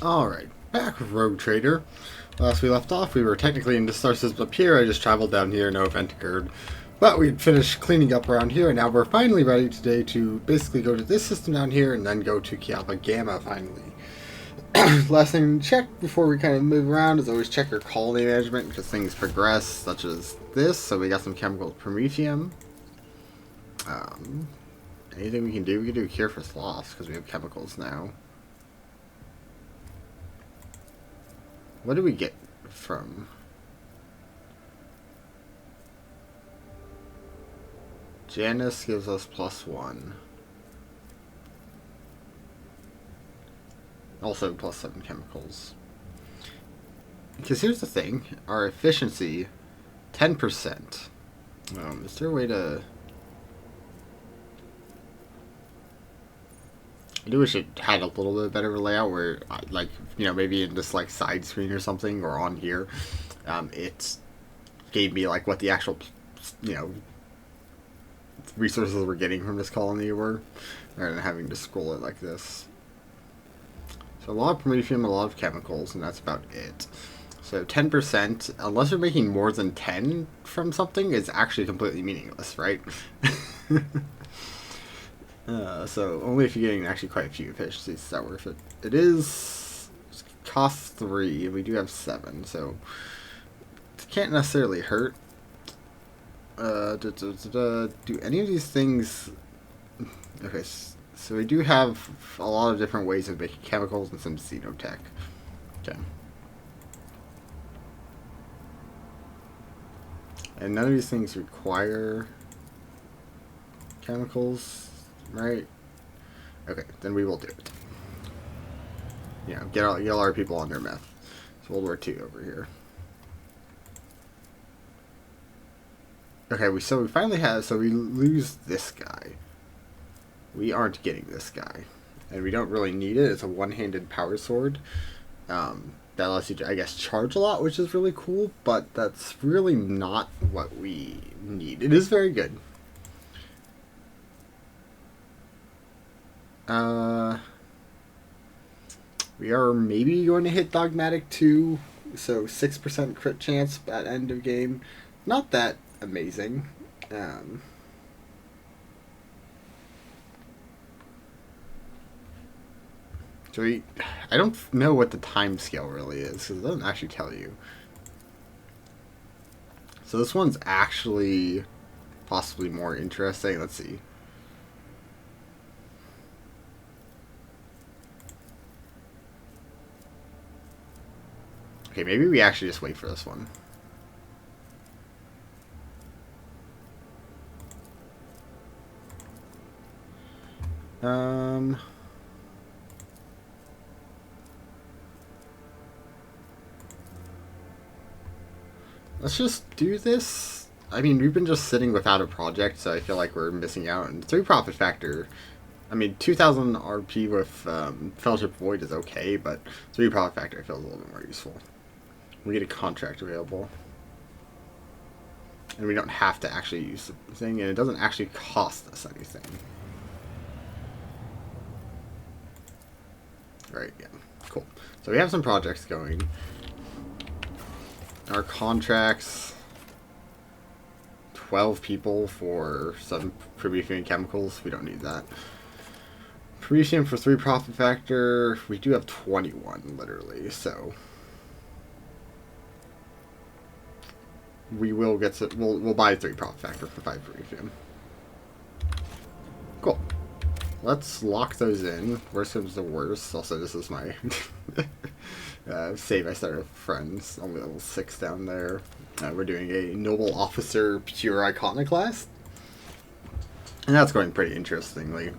Alright, back with Rogue Trader. Last we left off, we were technically in the star system up here. I just traveled down here, no event occurred. But we'd finished cleaning up around here, and now we're finally ready today to basically go to this system down here and then go to Kiapa Gamma finally. Last thing to check before we kind of move around is always check your colony management because things progress, such as this. So we got some chemical promethium. Anything we can do? We can do cure for sloths because we have chemicals now. What do we get from? Janus gives us +1. Also +7 chemicals. Because here's the thing, our efficiency, 10%. Is there a way to... I do wish it had a little bit better layout where, like, you know, maybe in this, like, side screen or something, or on here, it gave me, like, what the actual, you know, resources we're getting from this colony were, rather than having to scroll it like this. So a lot of promethium, a lot of chemicals, and that's about it. So 10%, unless you're making more than 10 from something, is actually completely meaningless, right? So only if you're getting actually quite a few efficiencies is that worth it. It is cost 3, and we do have 7, so it can't necessarily hurt. Do any of these things... Okay, so we do have a lot of different ways of making chemicals and some xenotech. Okay. And none of these things require chemicals, right? Okay, then we will do it. You know, get all our people on their meth. It's World War II over here. Okay, we finally have, so we lose this guy. We aren't getting this guy. And we don't really need it. It's a one-handed power sword. That allows you to, I guess, charge a lot, which is really cool, but that's really not what we need. It is very good. We are maybe going to hit Dogmatic 2, so 6% crit chance at end of game. Not that amazing. So I don't know what the time scale really is, because it doesn't actually tell you. So this one's actually possibly more interesting. Let's see. Okay, maybe we actually just wait for this one. Let's just do this. I mean, we've been just sitting without a project, so I feel like we're missing out. And 3 profit factor, I mean, 2,000 RP with Fellowship Void is okay, but 3 profit factor feels a little bit more useful. We get a contract available. And we don't have to actually use the thing, and it doesn't actually cost us anything. Right, yeah. Cool. So we have some projects going. Our contracts, 12 people for some promethium chemicals. We don't need that. Promethium for 3 profit factor. We do have 21, literally, so we will get to, we'll buy 3 profit factor for 5 promethium. Cool. Let's lock those in. Worst comes to worst. Also, this is my save I started with friends. Only level 6 down there. We're doing a Noble Officer Pure Iconoclast. And that's going pretty interestingly.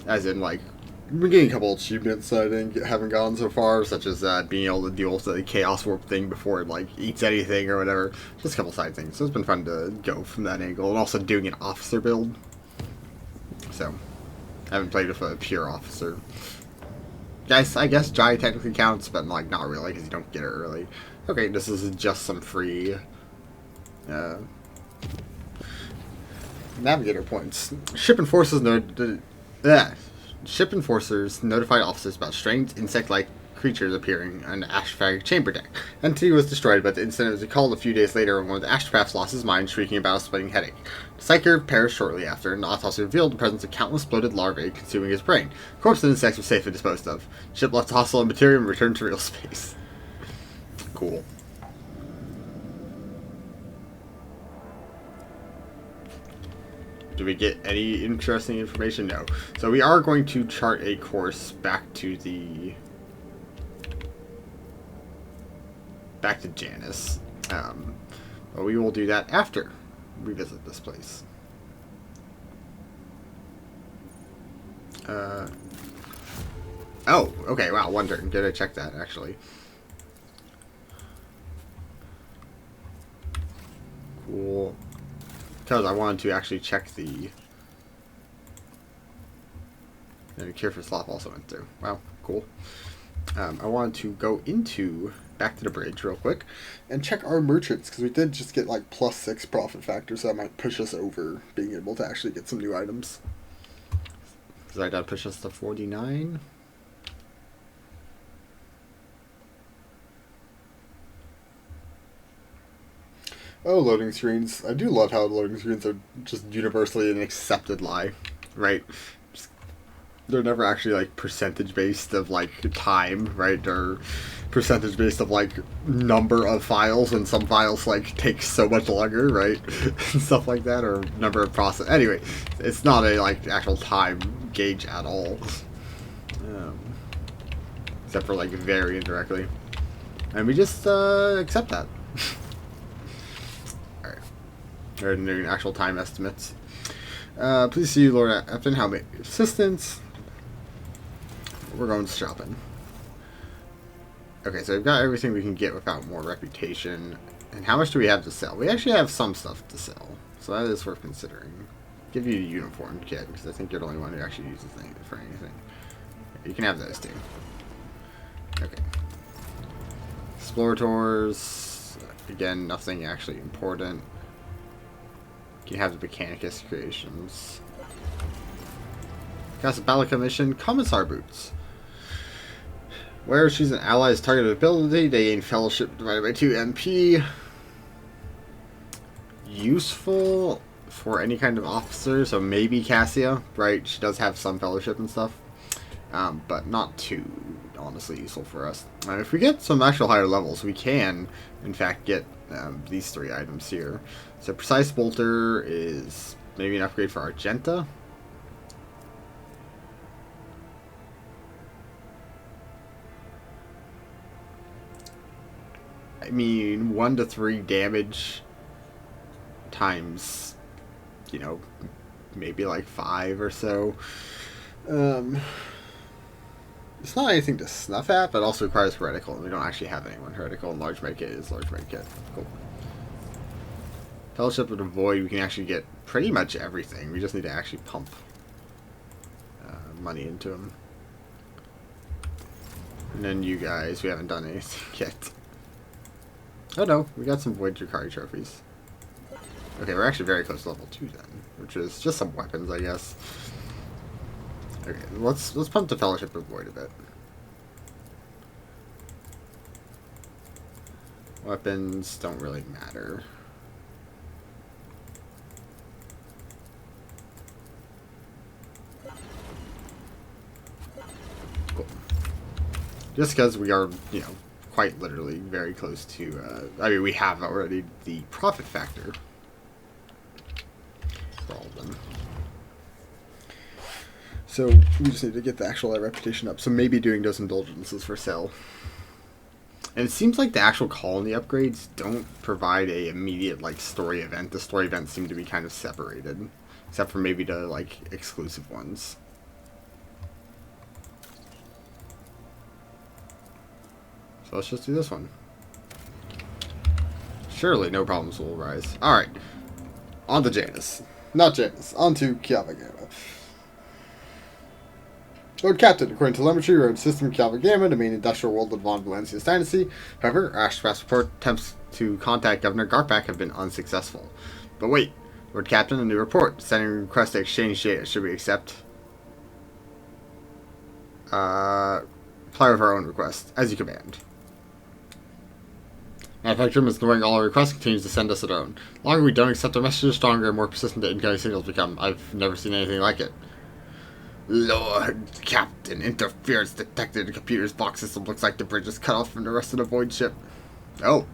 As in, like, we're getting a couple achievements that I haven't gotten so far, such as being able to deal with the Chaos Warp thing before it, like, eats anything or whatever. Just a couple side things. So it's been fun to go from that angle. And also doing an officer build. So, I haven't played with a pure officer. Guys, I guess Jai technically counts, but, like, not really, because you don't get it early. Okay, this is just some free Navigator points. Ship and forces Yeah. Ship enforcers notified officers about strange insect-like creatures appearing on the Ashfag chamber deck. Entity was destroyed, but the incident was recalled a few days later when one of the Ashcrafts lost his mind, shrieking about a splitting headache. The Psyker perished shortly after, and the autopsy revealed the presence of countless bloated larvae consuming his brain. Corpse and insects were safely disposed of. The ship left hostile material and returned to real space. Cool. Do we get any interesting information? No. So we are going to chart a course back to Janus. But we will do that after we visit this place. Oh, okay, wow, one turn. Gotta check that, actually. Cool. Because I wanted to actually check the Cure for Sloth also went through. Wow, cool. I wanted to go back to the bridge real quick and check our merchants, because we did just get like +6 profit factor, so that might push us over being able to actually get some new items. Does that push us to 49? Oh, loading screens. I do love how loading screens are just universally an accepted lie, right? They're never actually like percentage based of like time, right? Or percentage based of like number of files, and some files like take so much longer, right? And stuff like that, or number of process. Anyway, it's not a like actual time gauge at all, except for like very indirectly, and we just accept that. Or doing actual time estimates. Please see Lord Epton, how may assistance. We're going shopping. Okay, so we've got everything we can get without more reputation. And how much do we have to sell? We actually have some stuff to sell, so that is worth considering. Give you a uniform kit, because I think you're the only one who actually uses it for anything. You can have those too. Okay. Explorators. Again, nothing actually important. You have the Mechanicus creations. Casabalica mission, Commissar Boots. Where she's an ally's targeted ability, they gain fellowship divided by 2 MP. Useful for any kind of officer, so maybe Cassia, right? She does have some fellowship and stuff. But not too, honestly, useful for us. If we get some actual higher levels, we can, in fact, get these 3 items here. So Precise Bolter is maybe an upgrade for Argenta. I mean, 1 to 3 damage times, you know, maybe like 5 or so. It's not anything to snuff at, but also requires heretical, and we don't actually have anyone heretical, and large medkit is large medkit. Cool. Fellowship of the Void, we can actually get pretty much everything. We just need to actually pump money into them. And then you guys, we haven't done anything yet. Oh no, we got some Void Drakari trophies. Okay, we're actually very close to level 2 then, which is just some weapons, I guess. Okay, let's pump the Fellowship of Void a bit. Weapons don't really matter. Cool. Just because we are, you know, quite literally very close to, I mean, we have already the profit factor for all of them. So we just need to get the actual reputation up. So maybe doing those indulgences for sale. And it seems like the actual colony upgrades don't provide a immediate like story event. The story events seem to be kind of separated, except for maybe the like exclusive ones. So let's just do this one. Surely no problems will arise. All right, on to Janus. Not Janus. On to Kiavagama. Lord Captain, according to telemetry, road system Kiavagama, the main industrial world of Von Valencia's dynasty. However, Ashcraft's report attempts to contact Governor Garpak have been unsuccessful. But wait, Lord Captain, a new report. Sending a request to exchange data. Should we accept? Apply with our own request, as you command. Manufacturer is ignoring all our requests, continues to send us their own. The longer we don't accept their messages, the stronger and more persistent the incoming signals become. I've never seen anything like it. Lord Captain, interference detected. The computer's box system looks like the bridge is cut off from the rest of the void ship. Oh.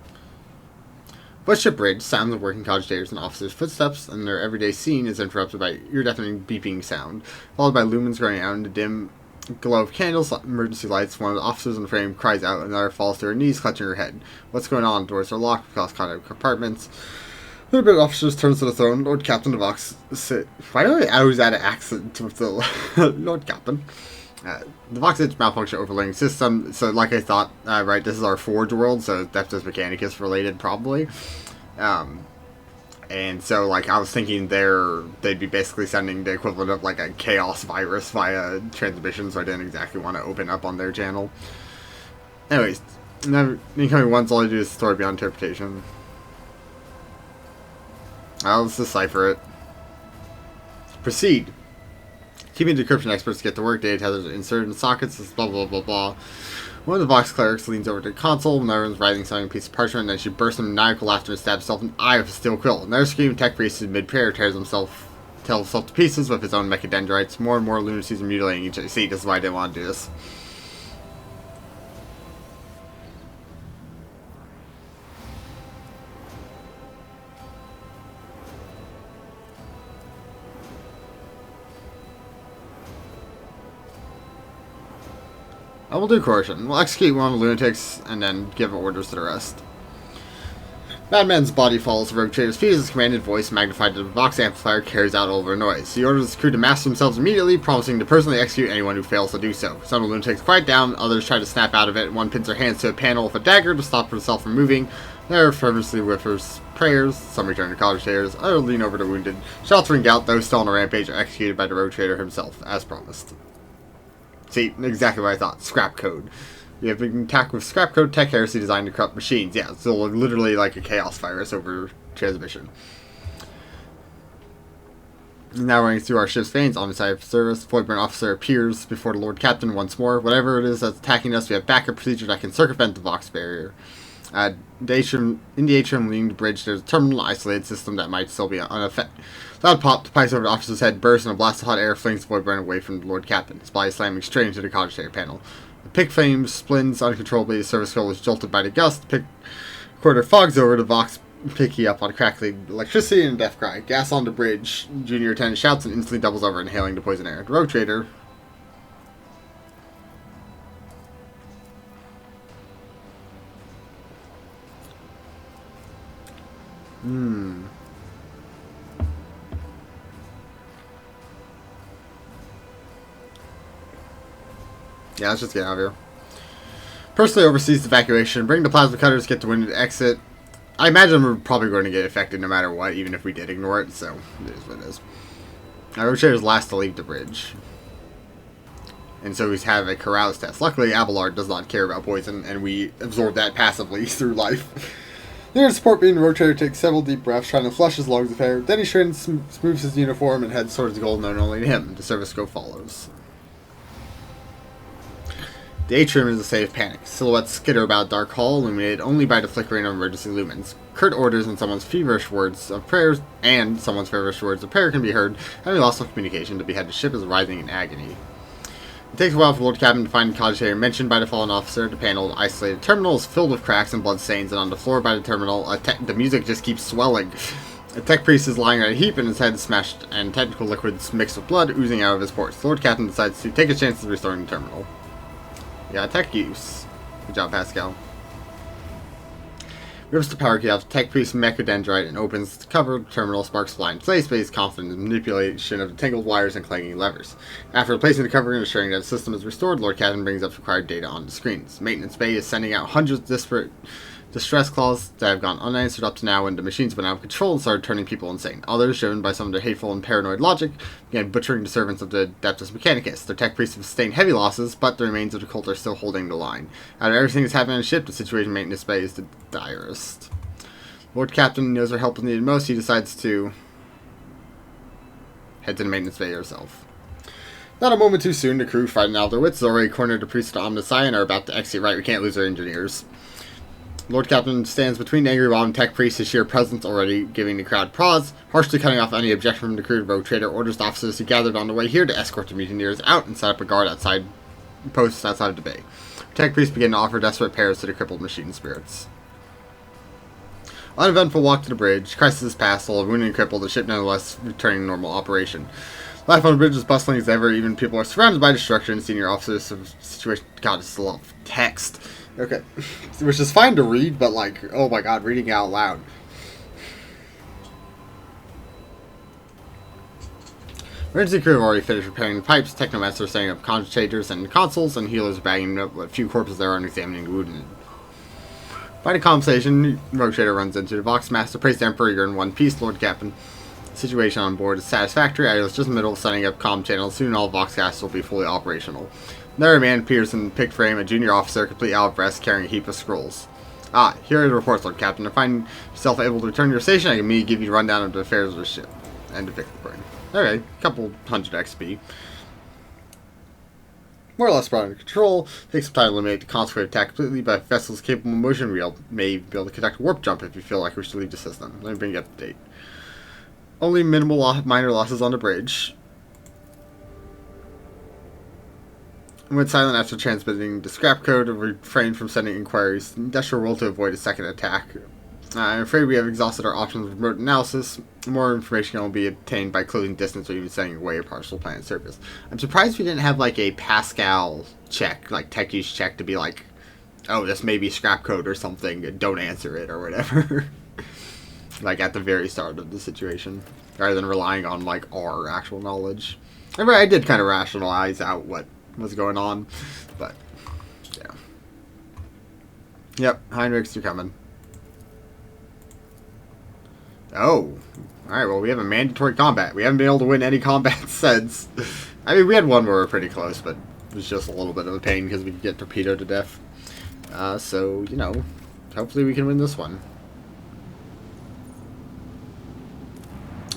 Void bridge, sounds of working cogitators and officers' footsteps, and their everyday scene is interrupted by ear-deafening beeping sound, followed by lumens growing out in the dim glow of candles, emergency lights. One of the officers in the frame cries out, and another falls to her knees, clutching her head. What's going on? Doors are locked, across contact compartments. The bit officers turns to the throne. Lord Captain, the Vox sit. Why do I always add an accent with the Lord Captain? The Vox Edge malfunction overlaying system. So, like I thought, right, this is our Forge world, so Adeptus Mechanicus related, probably. And so, like, I was thinking they'd be basically sending the equivalent of, like, a chaos virus via transmission, so I didn't exactly want to open up on their channel. Anyways, incoming ones, all I do is story beyond interpretation. Let's decipher it. Proceed. Keeping decryption experts get to work, data tethers are inserted in sockets, blah blah blah blah. One of the Vox clerics leans over to the console, Nervin's writing something a piece of parchment, and then she bursts into maniacal laughter and stabs herself in the eye with a steel quill. Another scream, tech priest in mid-prayer tells himself to pieces with his own mechadendrites. More and more lunacies are mutilating each other. See, this is why I didn't want to do this. I will do coercion. We'll execute one of the lunatics and then give orders to the rest. Madman's body falls to Rogue Trader's feet as his commanded voice, magnified to the Vox amplifier, carries out all of their noise. He orders his crew to mask themselves immediately, promising to personally execute anyone who fails to do so. Some of the lunatics quiet down, others try to snap out of it. One pins their hands to a panel with a dagger to stop herself from moving. There fervently whispers prayers. Some return to cogitators. Others lean over to wounded. Shots ring out. Those still on a rampage are executed by the Rogue Trader himself, as promised. See, exactly what I thought. Scrap code. We have been attacked with scrap code tech heresy designed to corrupt machines. Yeah, so literally like a chaos virus over transmission. Now running through our ship's veins, on the side of service, Voidburn officer appears before the Lord Captain once more. Whatever it is that's attacking us, we have backup procedure that can circumvent the Vox barrier. In the atrium leading the bridge, there's a terminal isolated system that might still be unaffected. Loud pop, the pipes over the officer's head burst, and a blast of hot air flings the Voidburn away from the Lord Captain, his body slamming straight into the cogitator panel. The pick flame splins uncontrollably, the service scroll is jolted by the gust, the pick quarter fogs over, the Vox picking up on crackling electricity and a death cry. Gas on the bridge, Junior Lieutenant shouts and instantly doubles over, inhaling the poison air. The Rogue Trader... Yeah, let's just get out of here. Personally oversees the evacuation. Bring the plasma cutters, get the wounded exit. I imagine we're probably going to get affected no matter what, even if we did ignore it, so it is what it is. Our Rogue is last to leave the bridge. And so we have a carouse test. Luckily, Abelard does not care about poison, and we absorb that passively through life. Near the support beam, the Rogue Trader takes several deep breaths, trying to flush his lungs of air. Then he straightens, smooths his uniform, and heads towards the goal known only to him. The service scope follows. The atrium is a state of panic. Silhouettes skitter about a dark hall, illuminated only by the flickering of emergency lumens. Curt orders and someone's feverish words of prayer can be heard, and we lost all communication. To behead the ship is writhing in agony. It takes a while for Lord Captain to find the cogitator mentioned by the fallen officer. The panel, isolated terminal, is filled with cracks and blood stains, and on the floor by the terminal, the music just keeps swelling. A tech priest is lying on a heap, and his head is smashed, and technical liquids mixed with blood oozing out of his pores. The Lord Captain decides to take his chances of restoring the terminal. Yeah, tech use. Good job, Pascal. Rips the power key off the tech priest's mechadendrite and opens the covered terminal. Sparks fly in place, but he's confident in the manipulation of the tangled wires and clanging levers. After replacing the covering and assuring that the system is restored, Lord Captain brings up required data on the screens. Maintenance Bay is sending out hundreds of disparate distress calls that have gone unanswered up to now, when the machines went out of control and started turning people insane. Others, driven by some of their hateful and paranoid logic, began butchering the servants of the Adeptus Mechanicus. Their tech priests have sustained heavy losses, but the remains of the cult are still holding the line. Out of everything that's happening on the ship, the situation in Maintenance Bay is the direst. Lord Captain knows their help is needed most. He decides to head to the Maintenance Bay herself. Not a moment too soon, the crew, fighting out their wits, already cornered the priest of Omnisci and are about to exit. Right, we can't lose our engineers. Lord Captain stands between the angry mob and tech priest, his sheer presence already giving the crowd pause, harshly cutting off any objection from the crew. Rogue Trader orders the officers who gathered on the way here to escort the mutineers out and set up a guard outside posts outside of the bay. Tech priests begin to offer desperate prayers to the crippled machine spirits. Uneventful walk to the bridge. Crisis is past, all wounded and crippled, the ship nonetheless returning to normal operation. Life on the bridge is bustling as ever, even people are surrounded by destruction. Senior officers of situation. God, it's a lot of text. Okay. Which is fine to read, but like, oh my god, reading out loud. Emergency crew have already finished repairing the pipes. Technomets are setting up concentrators and consoles, and healers are bagging up a few corpses there and examining the wounded. By the conversation, Rogue Trader runs into the Vox Master. Praise the Emperor, you're in one piece, Lord Captain. Situation on board is satisfactory. I was just in the middle of setting up comm channels. Soon all Voxcasts will be fully operational. Another man appears in the pick frame, a junior officer, complete out of breath, carrying a heap of scrolls. Ah, here are the reports, Lord Captain. To find yourself able to return to your station, I can immediately give you a rundown of the affairs of the ship. And the victim burn. Okay, couple hundred XP. More or less brought under control. Takes some time to eliminate the concentrated attack completely, but if vessels capable of motion may be able to conduct a warp jump if you feel like we should leave the system. Let me bring you up to date. Only minor losses on the bridge. Went silent after transmitting the scrap code to refrain from sending inquiries. Industrial world to avoid a second attack. I'm afraid we have exhausted our options of remote analysis. More information can only be obtained by closing distance or even sending away a partial planet surface. I'm surprised we didn't have like a Pascal check, like tech use check, to be like, oh, this may be scrap code or something, don't answer it or whatever. Like at the very start of the situation, rather than relying on like our actual knowledge. I did kind of rationalize out what was going on, but yeah. Yep, Heinrichs, you're coming. Oh, alright, well, we have a mandatory combat. We haven't been able to win any combat since. I mean, we had one where we were pretty close, but it was just a little bit of a pain because we could get torpedoed to death. So, you know, hopefully we can win this one.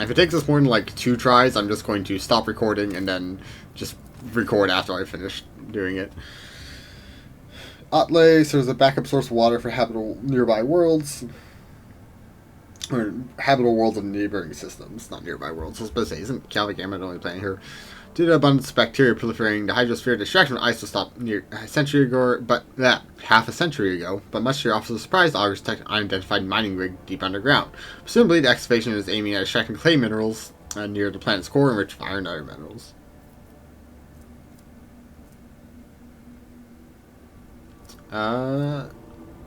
If it takes us more than like 2 tries, I'm just going to stop recording and then just record after I finish doing it. Otley serves a backup source of water for habitable nearby worlds. Or habitable worlds of neighboring systems, not nearby worlds. I was supposed to say, isn't Calvic Gamma the only planet here? Due to abundance of bacteria proliferating, the hydrosphere distraction of ice was stopped near a century ago, half a century ago. But much to your officer's surprise, the Augurs detected an unidentified mining rig deep underground. Presumably, the excavation is aiming at extracting clay minerals near the planet's core, enriched with iron and other minerals.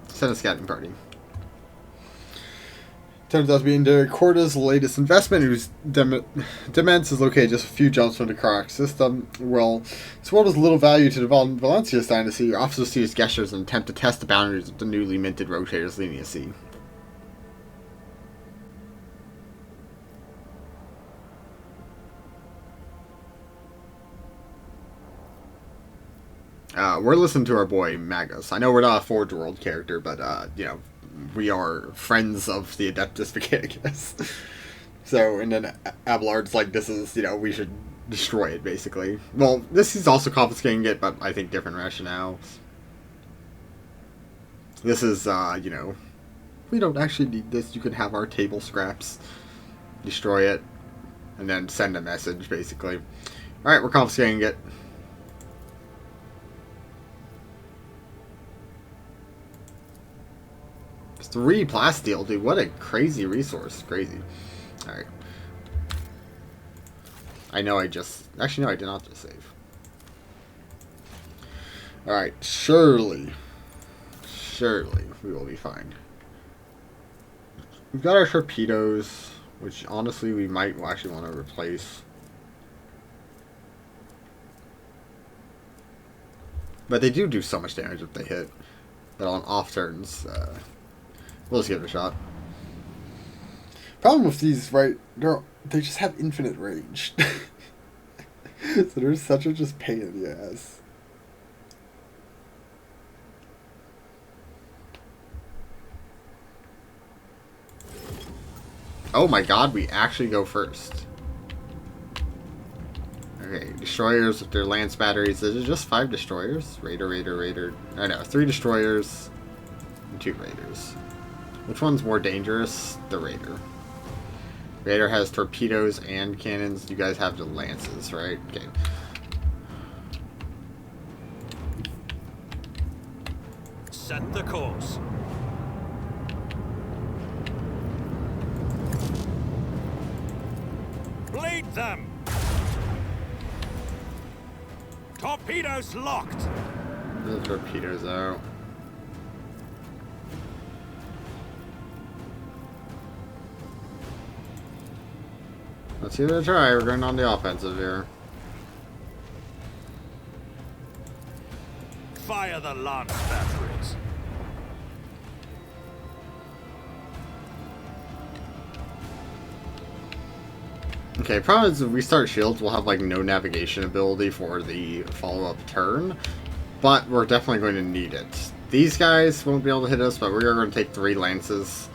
Send a scouting party. Turns out to be Indira Corda's latest investment, whose demence is located just a few jumps from the Karak system. Well, this world is little value to the Valencia's dynasty. Your officers see his gestures and attempt to test the boundaries of the newly minted Rogue Trader's leniency. We're listening to our boy Magus. I know we're not a Forge World character, but you know, we are friends of the Adeptus Mechanicus. So, and then Abelard's like, this is, you know, we should destroy it, basically. Well, this is also confiscating it, but I think different rationale. This is, you know, we don't actually need this. You can have our table scraps. Destroy it. And then send a message, basically. Alright, we're confiscating it. 3 plasteel, dude. What a crazy resource. Crazy. Alright. I know I just... Actually, no, I did not just save. Alright. Surely we will be fine. We've got our torpedoes, which honestly we might actually want to replace. But they do so much damage if they hit. But on off turns, we'll just give it a shot. Problem with these, right, they just have infinite range. So they're such a just pain in the ass. Oh my god, we actually go first. Okay, destroyers with their lance batteries. Is it just 5 destroyers? Raider, raider, raider. I know, 3 destroyers and 2 raiders. Which one's more dangerous? The raider. Raider has torpedoes and cannons. You guys have the lances, right? Okay. Set the course. Bleed them! Torpedoes locked! The torpedoes out. Let's give it a try. We're going on the offensive here. Fire the lance batteries. Okay, problem is if we start shields, we'll have like no navigation ability for the follow-up turn. But we're definitely going to need it. These guys won't be able to hit us, but we are going to take 3 lances.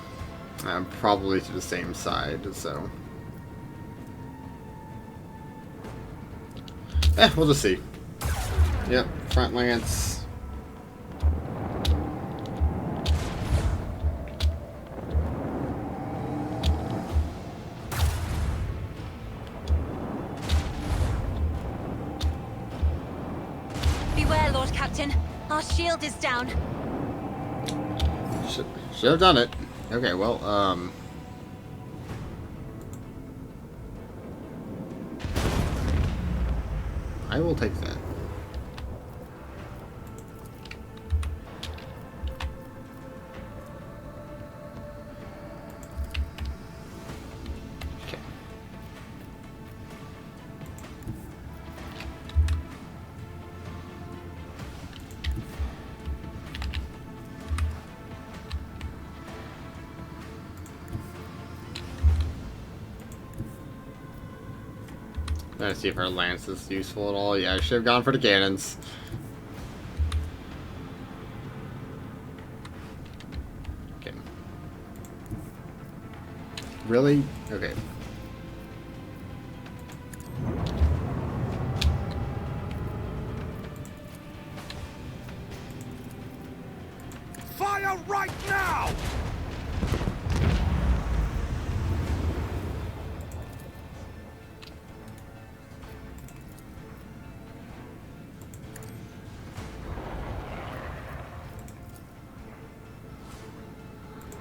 Probably to the same side, so... we'll just see. Yep, front lance. Beware, Lord Captain. Our shield is down. Should have done it. Okay, well, I will take that. Okay. Let's see if our lance is useful at all. Yeah, I should have gone for the cannons. Okay. Really? Okay. Fire right now!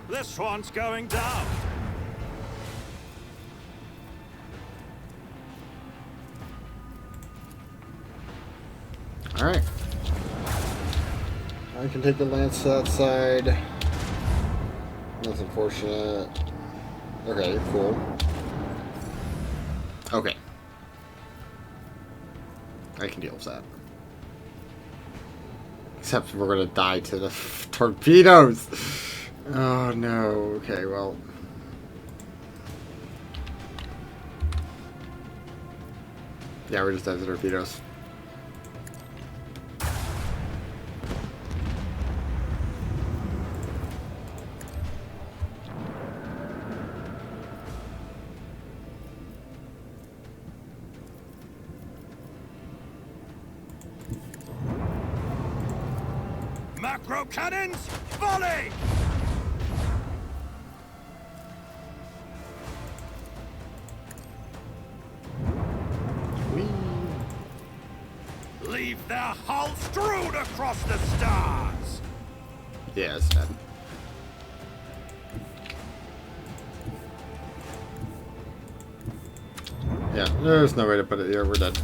This one's going down. Alright. I can take the lance to that side. That's unfortunate. Okay, cool. Okay. I can deal with that. Except we're gonna die to the torpedoes! Oh no, okay, well. Yeah, we're just dead to torpedoes. Macro cannons, volley! Leave their hull strewn across the stars! Yeah, it's dead. Yeah, there's no way to put it here. We're dead.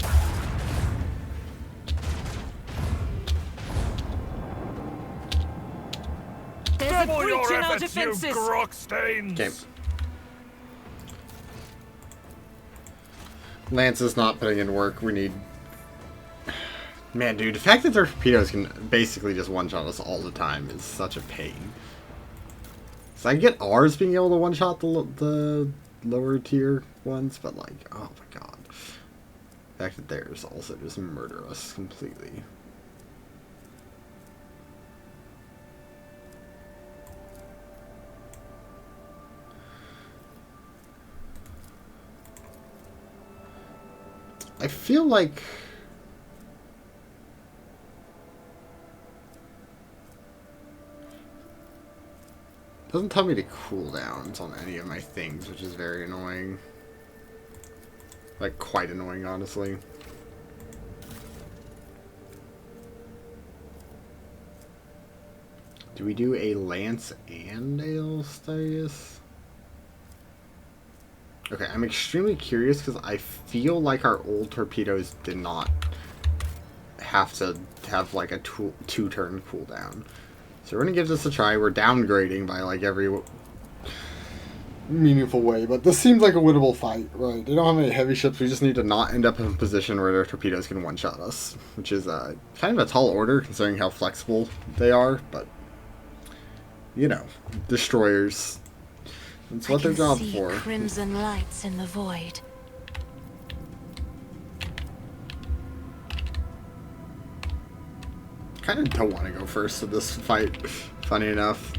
There's a Double breach your in our efforts, you defenses. grok stains! Okay. Lance is not putting in work. We need... Man, dude, the fact that their torpedoes can basically just one-shot us all the time is such a pain. So I get ours being able to one-shot the lower tier ones, but like, oh my god. The fact that theirs also just murder us completely. I feel like... It doesn't tell me the cooldowns on any of my things, which is very annoying. Like, quite annoying, honestly. Do we do a Lance and a Alstius? Okay, I'm extremely curious because I feel like our old torpedoes did not have to have like a two-turn cooldown. So we're going to give this a try. We're downgrading by like every meaningful way, but this seems like a winnable fight, right? They don't have any heavy ships. We just need to not end up in a position where their torpedoes can one-shot us, which is kind of a tall order considering how flexible they are, but you know, destroyers. That's what they're job for. Crimson lights in the void. Kind of don't want to go first in this fight, funny enough.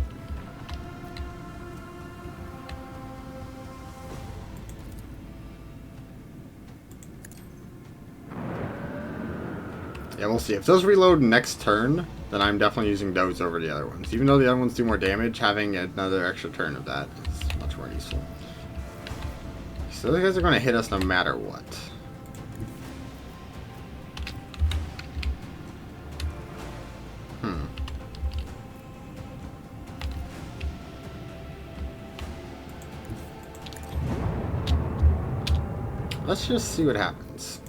Yeah, we'll see. If those reload next turn, then I'm definitely using those over the other ones. Even though the other ones do more damage, having another extra turn of that is much more useful. So those guys are going to hit us no matter what. Let's just see what happens.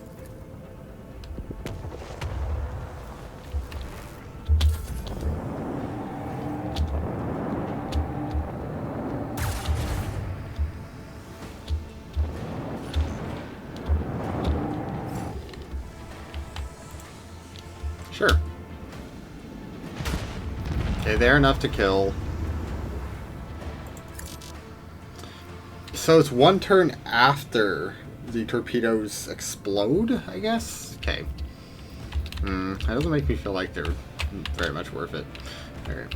Sure. Okay, they're enough to kill. So it's one turn after the torpedoes explode, I guess? Okay. That doesn't make me feel like they're very much worth it. Alright.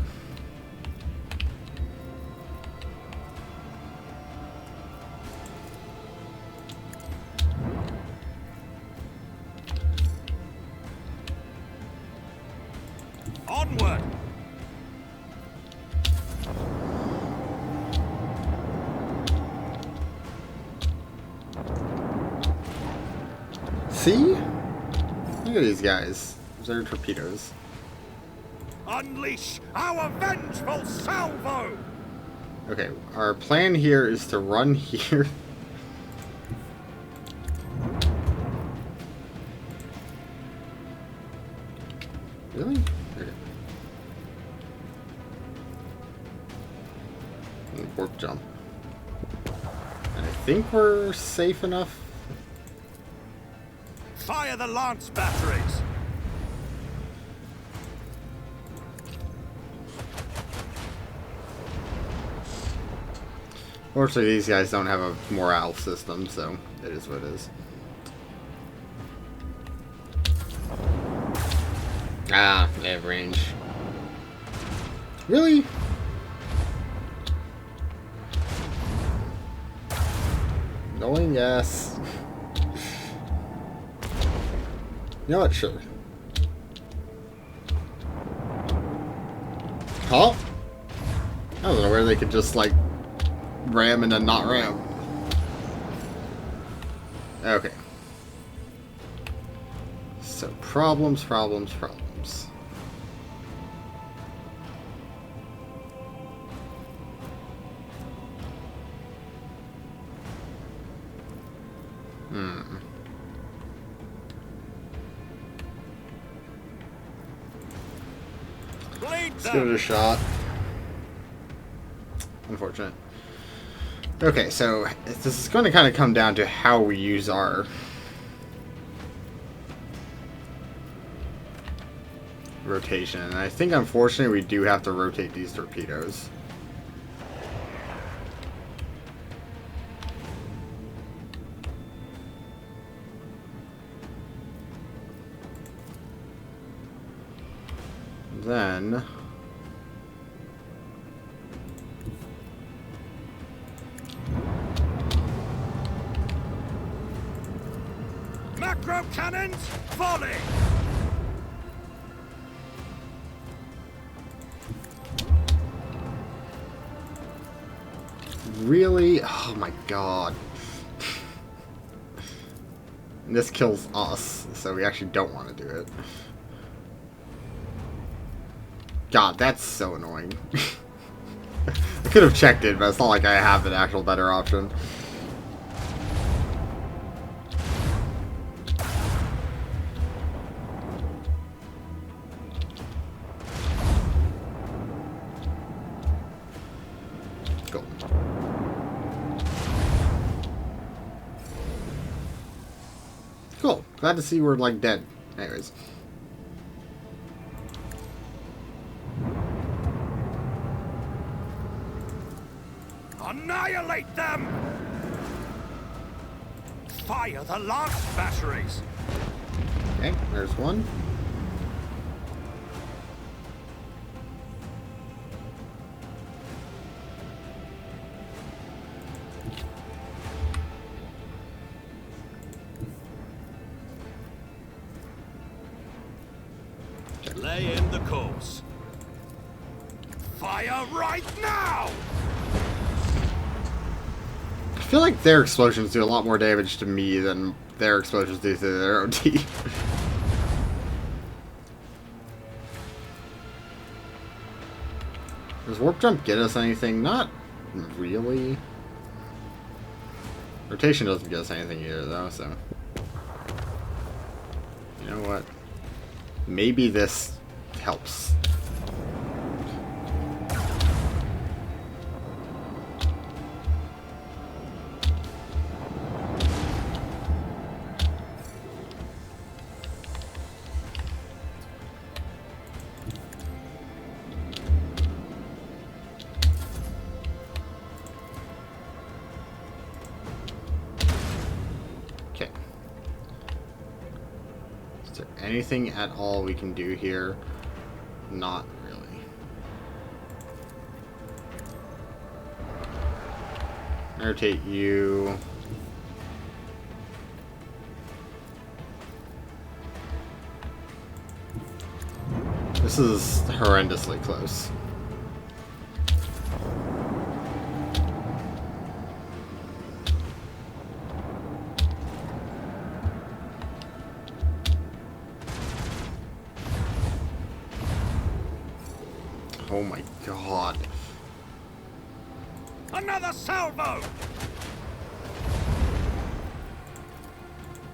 Onward! See? Look at these guys. They're torpedoes. Unleash our vengeful salvo! Okay, our plan here is to run here. Really? Okay. And warp jump. And I think we're safe enough. Fire the lance batteries! Fortunately, these guys don't have a morale system, so it is what it is. Ah, they have range. Really? Knowing, yes. You know what? Sure. Huh? I don't know where they could just, like, ram and then not ram. Okay. So, problems. Bleed Let's give it a shot. Unfortunate. Okay, so this is going to kind of come down to how we use our rotation. And I think, unfortunately, we do have to rotate these torpedoes. Then... Macro Cannons, volley! Really? Oh my god. This kills us, so we actually don't want to do it. God, that's so annoying. I could have checked it, but it's not like I have an actual better option. Cool. Cool. Glad to see we're, like, dead. Anyways. Annihilate them! Fire the last batteries! Okay, there's one. Lay in the course. Fire right now! I feel like their explosions do a lot more damage to me than their explosions do to their own team. Does Warp Jump get us anything? Not really. Rotation doesn't get us anything either, though, so... You know what? Maybe this helps. Okay. Is there anything at all we can do here? Not really. Rotate you. This is horrendously close. Oh my god. Another salvo!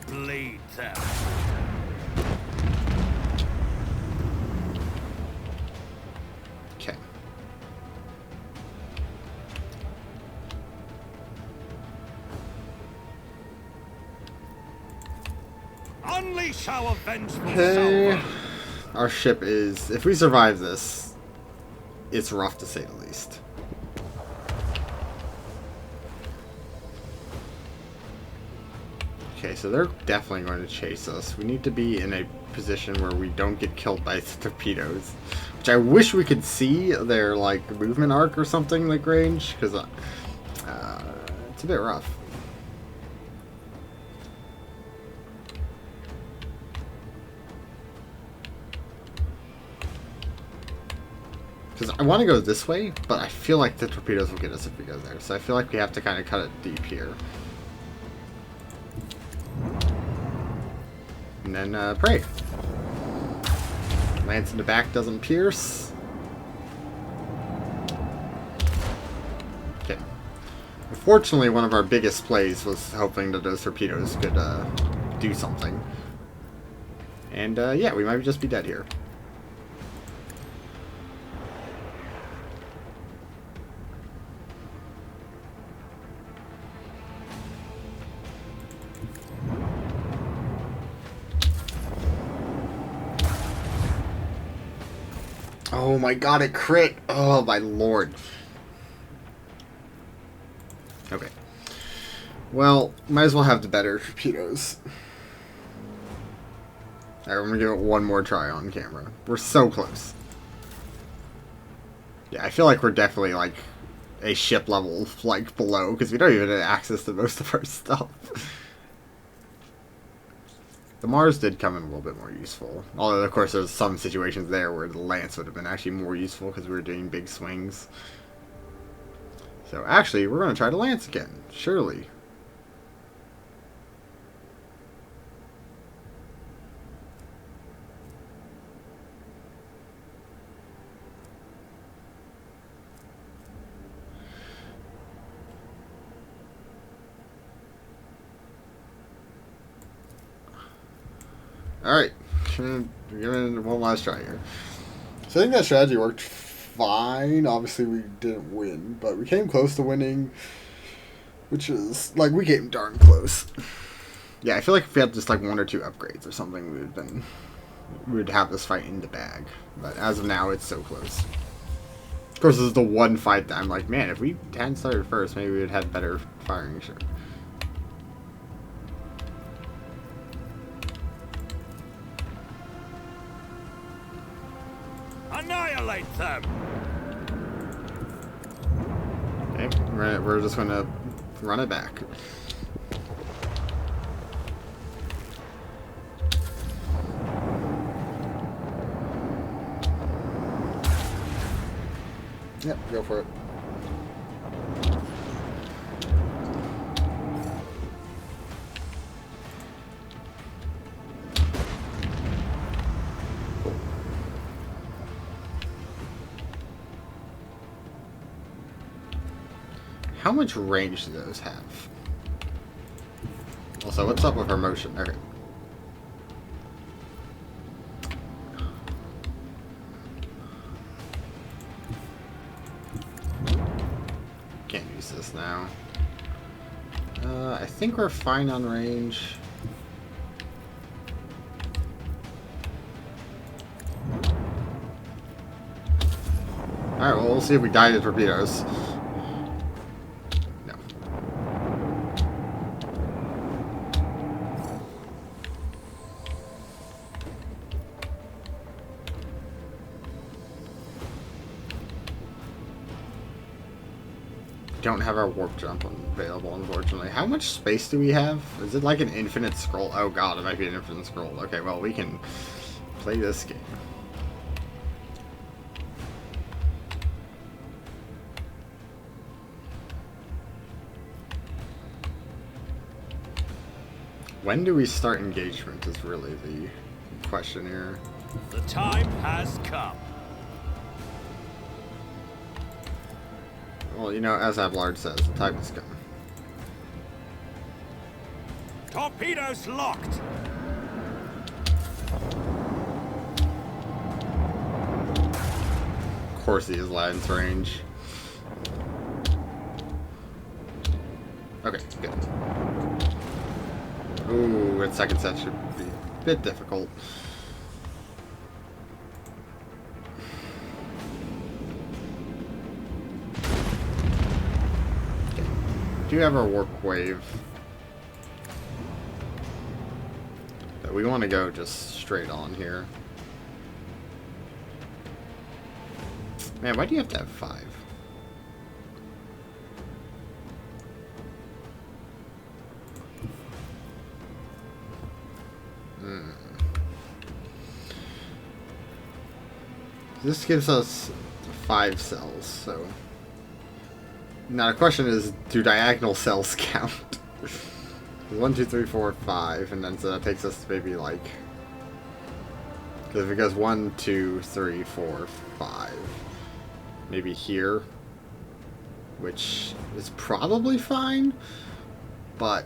Bleed them. Okay. Unleash our vengeful Okay. salvo. Our ship is... If we survive this, it's rough to say the least. Okay, so they're definitely going to chase us. We need to be in a position where we don't get killed by torpedoes. Which I wish we could see their, like, movement arc or something, like, range. Because it's a bit rough. Because I want to go this way, but I feel like the torpedoes will get us if we go there. So I feel like we have to kind of cut it deep here. And then pray. Lance in the back doesn't pierce. Okay. Unfortunately, one of our biggest plays was hoping that those torpedoes could do something. And yeah, we might just be dead here. Oh my god, it crit! Oh my lord. Okay. Well, might as well have the better torpedoes. Alright, I'm gonna give it one more try on camera. We're so close. Yeah, I feel like we're definitely, like, a ship level, like, below, because we don't even have access to most of our stuff. The Mars did come in a little bit more useful. Although, of course, there's some situations there where the Lance would have been actually more useful because we were doing big swings. So, actually, we're going to try the Lance again. Surely. Alright, give it one last try here. So I think that strategy worked fine. Obviously we didn't win, but we came close to winning, which is, like, we came darn close. Yeah, I feel like if we had just like 1 or 2 upgrades or something, we would have this fight in the bag. But as of now, it's so close. Of course, this is the one fight that I'm like, man, if we hadn't started first, maybe we would have had better firing, sure. Annihilate them! Okay, we're just going to run it back. Yep, go for it. How much range do those have? Also, what's up with her motion? Okay. Can't use this now. I think we're fine on range. Alright, well, we'll see if we die to torpedoes. No. Don't have our warp jump available, unfortunately. How much space do we have? Is it like an infinite scroll? Oh god, it might be an infinite scroll. Okay, well, we can play this game. When do we start engagement is really the question here. The time has come. Well, you know, as Ablard says, the time has come. Torpedoes locked. Of course he is Lance range. Okay, good. Ooh, that second set should be a bit difficult. Do you have our warp wave? But we want to go just straight on here. Man, why do you have to have 5? This gives us 5 cells, so... Now the question is, do diagonal cells count? 1, 2, 3, 4, 5, and then so that takes us to maybe like... Because if it goes 1, 2, 3, 4, 5, maybe here, which is probably fine, but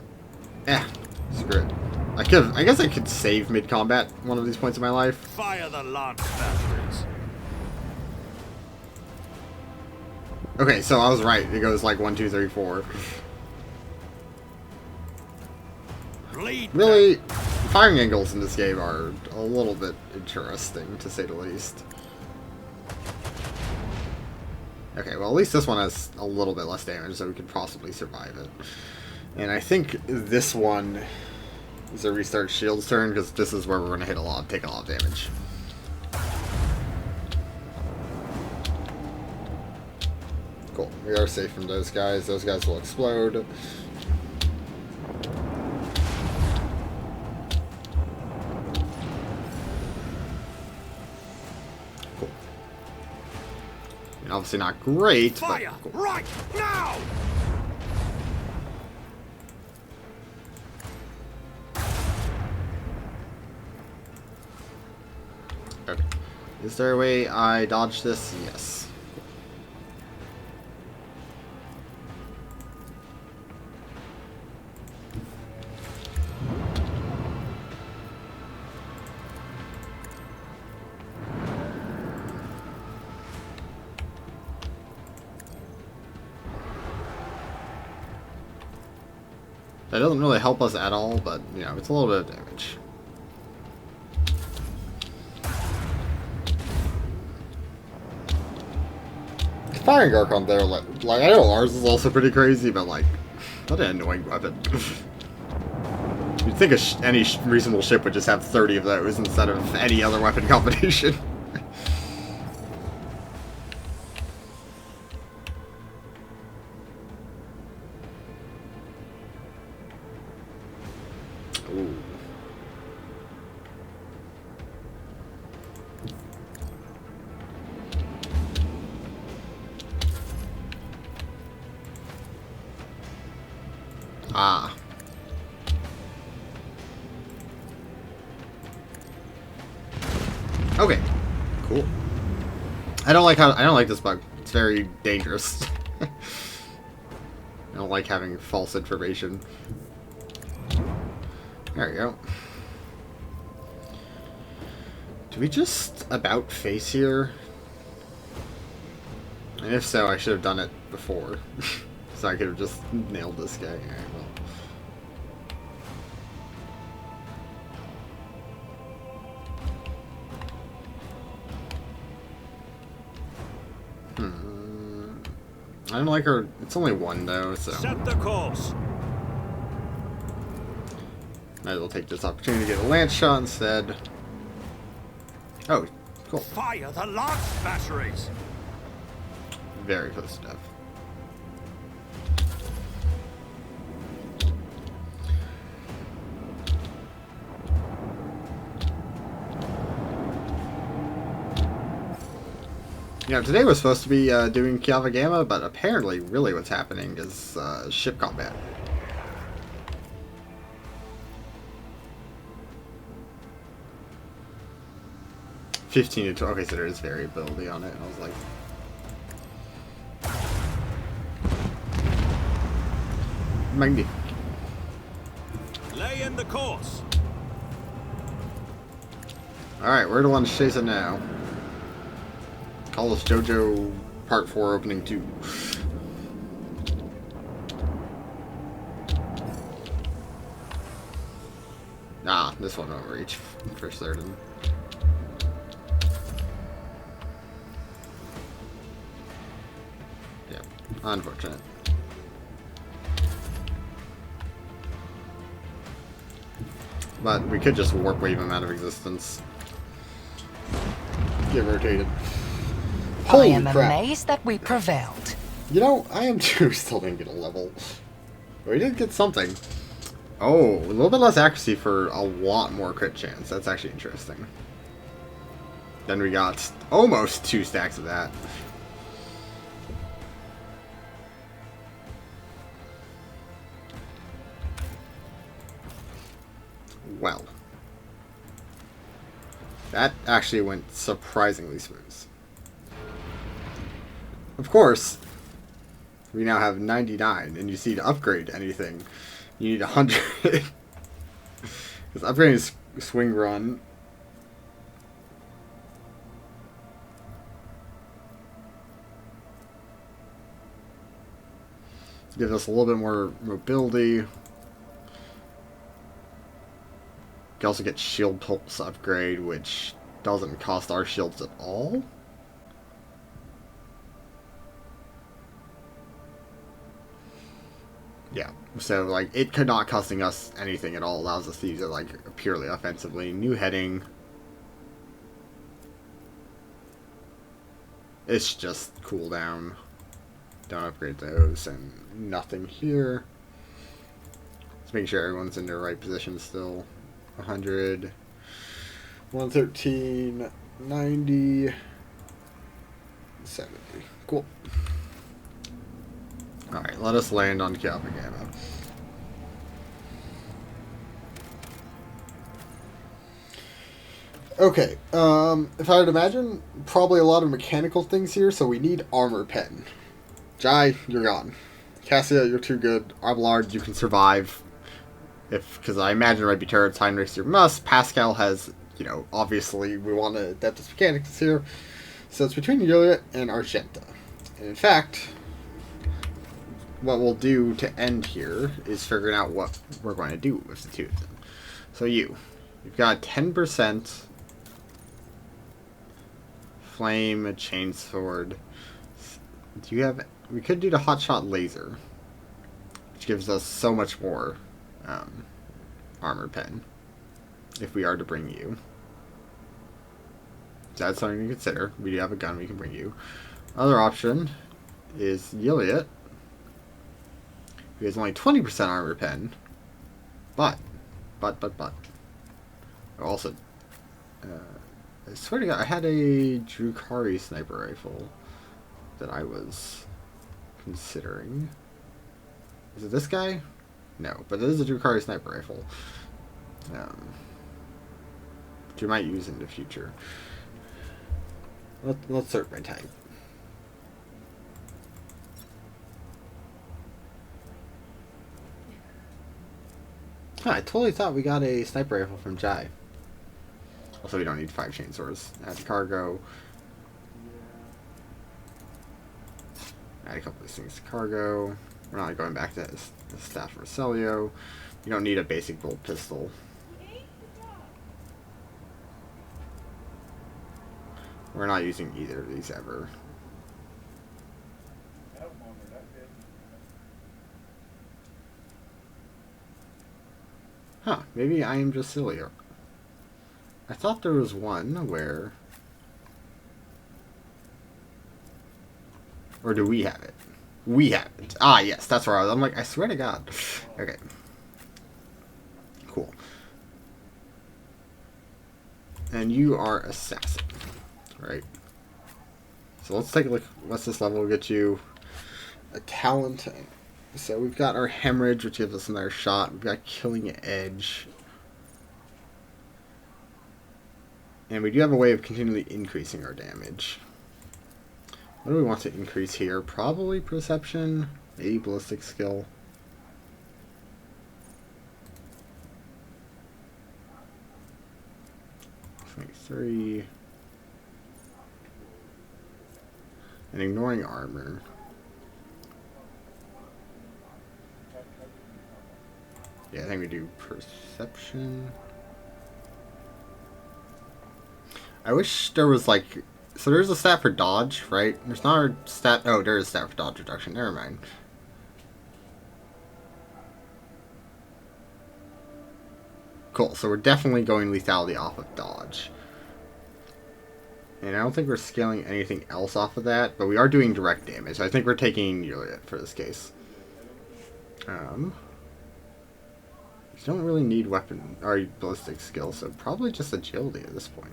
screw it. I guess I could save mid-combat one of these points in my life. Fire the lance bastards. Okay, so I was right. It goes like 1, 2, 3, 4. Bleed Really, firing angles in this game are a little bit interesting, to say the least. Okay, well, at least this one has a little bit less damage, so we could possibly survive it. And I think this one is a restart shield's turn, because this is where we're going to take a lot of damage. Cool. We are safe from those guys. Those guys will explode. Obviously not great, Fire! but cool. Right now! Okay. Is there a way I dodge this? Yes. That doesn't really help us at all, but, you know, it's a little bit of damage. Firing arc on there, like I know ours is also pretty crazy, but, like, what an annoying weapon. You'd think any reasonable ship would just have 30 of those instead of any other weapon combination. Ooh. Ah. Okay. Cool. I don't like this bug. It's very dangerous. I don't like having false information. There we go. Do we just about face here? And if so, I should have done it before. So I could have just nailed this guy. Alright, well. I don't like her. It's only one though, so. Set the course. Might as well take this opportunity to get a lance shot instead. Oh, cool. Fire the lance batteries. Very close to death. You know, today was supposed to be doing Kiava Gamma, but apparently, really what's happening is ship combat. $15 to 12. Okay, so there is variability on it. I was like, magnifique. Lay in the course. Alright, we're the ones chasing now. Call this JoJo Part 4 Opening 2. Ah, this one won't reach for certain. Yeah, unfortunate. But we could just warp wave him out of existence. Get rotated. I am crap. amazed that we prevailed. You know, I am too. Still didn't get a level. We did get something. Oh, a little bit less accuracy for a lot more crit chance. That's actually interesting. Then we got almost 2 stacks of that. Well. That actually went surprisingly smooth. Of course, we now have 99, and you see to upgrade anything, you need 100. Because upgrading is swing run. Gives us a little bit more mobility. You can also get shield pulse upgrade, which doesn't cost our shields at all. Yeah, so like it could not costing us anything at all. Allows us to use it like purely offensively. New heading. It's just cooldown. Don't upgrade those, and nothing here. Just making sure everyone's in their right position still. 100, 113, 90, 70. Cool. Alright, let us land on Calvin Gamma. Okay, if I would imagine, probably a lot of mechanical things here, so we need armor pen. Jai, you're gone. Cassia, you're too good. Abelard, you can survive. Because I imagine it might be turrets, Heinrichs, your must. Pascal has, you know, obviously we want to Adeptus Mechanicus here. So it's between Yulia and Argenta. And in fact, what we'll do to end here is figuring out what we're going to do with the two of them. So you've got 10% flame, a chainsword. Do you have... We could do the hotshot laser, which gives us so much more armor pen if we are to bring you. So that's something to consider. We do have a gun we can bring you. Other option is Yiliot, who has only 20% armor pen, but also, I swear to God, I had a Drukari sniper rifle that I was considering. Is it this guy? No, but it is a Drukari sniper rifle. Which you might use in the future. Let's sort by type. Huh, I totally thought we got a sniper rifle from Jai. Also, we don't need 5 chainswords. Add cargo. Add a couple of these things to cargo. We're not going back to the staff for Celio. You don't need a basic bolt pistol. We're not using either of these ever. Huh, maybe I am just silly. I thought there was one where... Or do we have it? We have it. Ah, yes, that's where I was. I'm like, I swear to God. Okay. Cool. And you are assassin. Right. So let's take a look. What's this level? We'll get you a talent. So we've got our hemorrhage, which gives us another shot. We've got killing edge. And we do have a way of continually increasing our damage. What do we want to increase here? Probably perception, maybe ballistic skill. Three. And ignoring armor. Yeah, I think we do perception. I wish there was like... So there's a stat for dodge, right? There's not a stat... Oh, there is a stat for dodge reduction. Never mind. Cool, so we're definitely going lethality off of dodge. And I don't think we're scaling anything else off of that, but we are doing direct damage. I think we're taking Yulia for this case. You don't really need weapon or ballistic skill, so probably just agility at this point.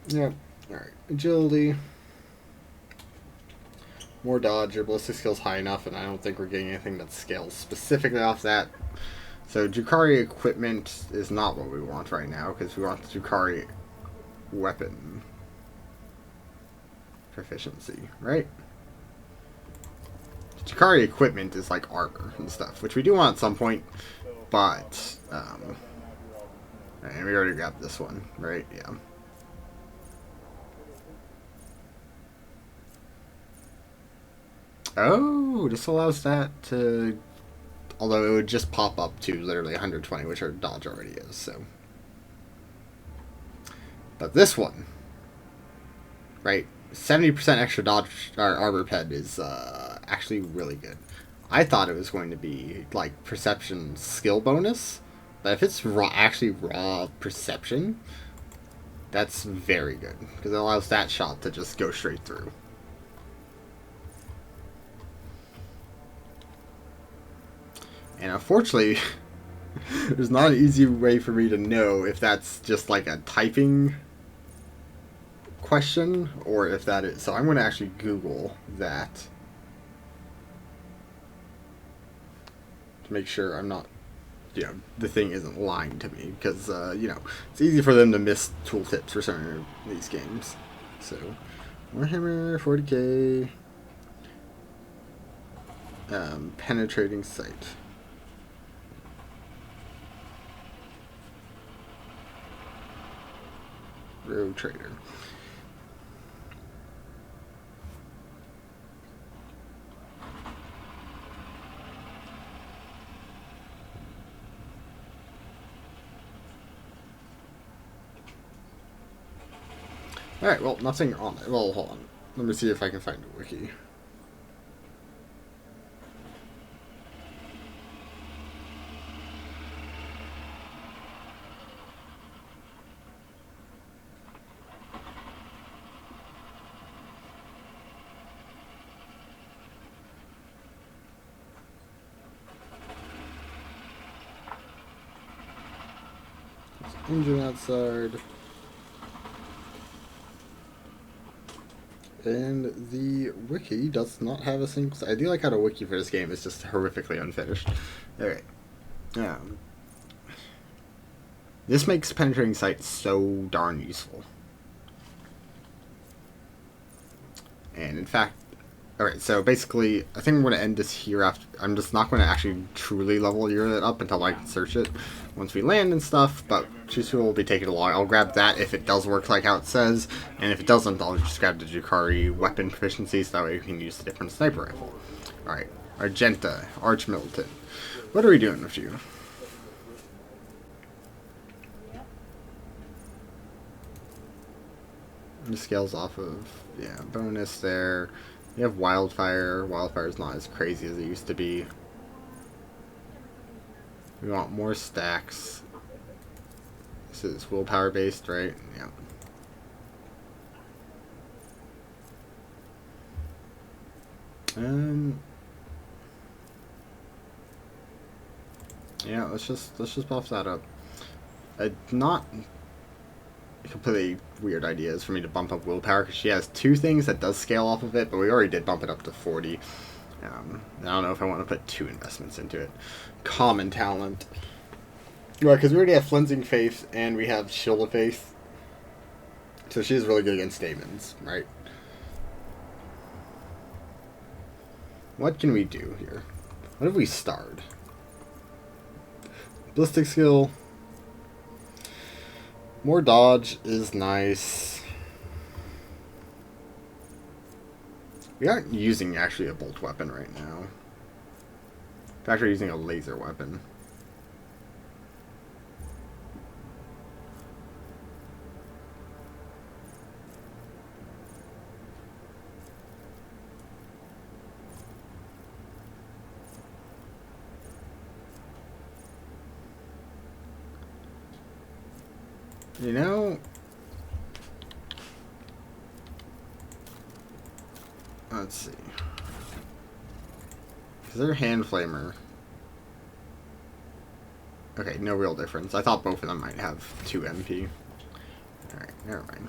Yeah, alright. Agility. More dodge. Your ballistic skill's high enough, and I don't think we're getting anything that scales specifically off that. So Drukari equipment is not what we want right now, because we want the Drukari weapon proficiency, right? Drukari equipment is like armor and stuff, which we do want at some point, but, and we already grabbed this one, right? Yeah. Oh, this allows that to... Although it would just pop up to literally 120, which our dodge already is, so... But this one... Right? 70% extra dodge or armor pen is actually really good. I thought it was going to be, like, perception skill bonus. But if it's actually raw perception, that's very good. Because it allows that shot to just go straight through. And unfortunately, there's not an easy way for me to know if that's just like a typing question or if that is. So I'm going to actually Google that to make sure I'm not, the thing isn't lying to me, because, it's easy for them to miss tooltips for certain of these games. So, Warhammer 40k, penetrating sight. Rogue Trader. Alright, well, nothing on it. Well, hold on. Let me see if I can find a wiki. Engine outside. And the wiki does not have a single... I do like how the wiki for this game is just horrifically unfinished. Alright. This makes penetrating sight so darn useful. And in fact... Alright, so basically, I think I'm going to end this here after... I'm just not going to actually truly level your it up until I can search it once we land and stuff, but Chisu will be taking a while. I'll grab that if it does work like how it says, and if it doesn't, I'll just grab the Jukari weapon proficiency so that way we can use the different sniper rifle. Alright, Argenta, Archmilitant. What are we doing with you? This scales off of, bonus there. You have Wildfire. Wildfire's not as crazy as it used to be. We want more stacks. This is willpower based, right? Yeah. Yeah, let's just buff that up. Not completely weird ideas for me to bump up willpower, because she has two things that does scale off of it, but we already did bump it up to 40. I don't know if I want to put 2 investments into it. Common talent. Right, because we already have Flensing Faith and we have Shield of Faith. So she's really good against demons, right? What can we do here? What have we starred? Ballistic skill. More dodge is nice. We aren't using actually a bolt weapon right now. In fact, we're using a laser weapon. You know, let's see. Is there a hand flamer? Okay, no real difference. I thought both of them might have 2 MP. Alright, never mind.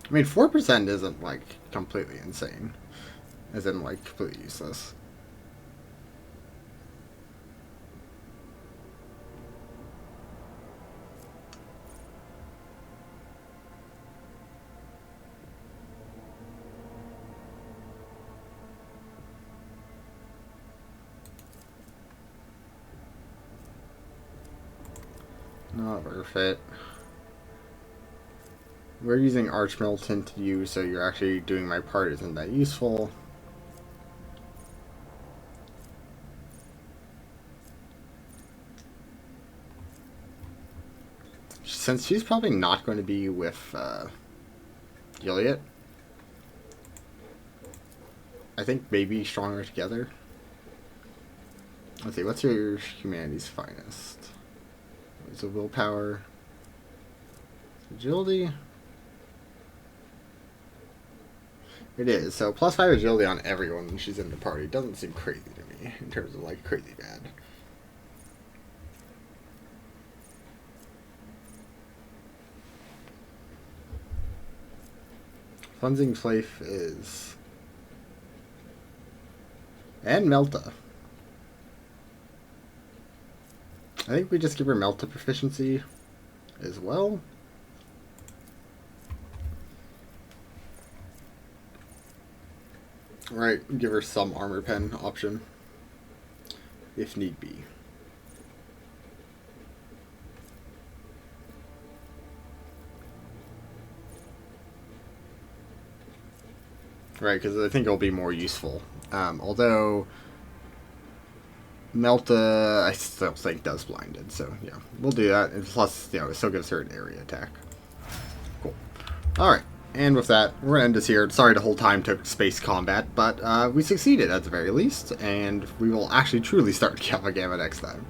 I mean, 4% isn't, like, completely insane. As in, like, completely useless. Not worth it. We're using Archmilitant to you, so you're actually doing my part isn't that useful. Since she's probably not going to be with Gilead, I think maybe stronger together. Let's see, what's your humanity's finest? It's a willpower. Agility. It is. So +5 agility on everyone when she's in the party. Doesn't seem crazy to me in terms of like crazy bad. Funzing Flaif is... And Melta. I think we just give her Melta proficiency as well. Right, give her some armor pen option, if need be. Right, because I think it'll be more useful. Although Melta, I still think does blinded, so yeah, we'll do that. And plus, you know, it still gives her an area attack. Cool. All right. And with that, we're going to end this here. Sorry the whole time took space combat, but we succeeded at the very least, and we will actually truly start Gamma Gamma next time.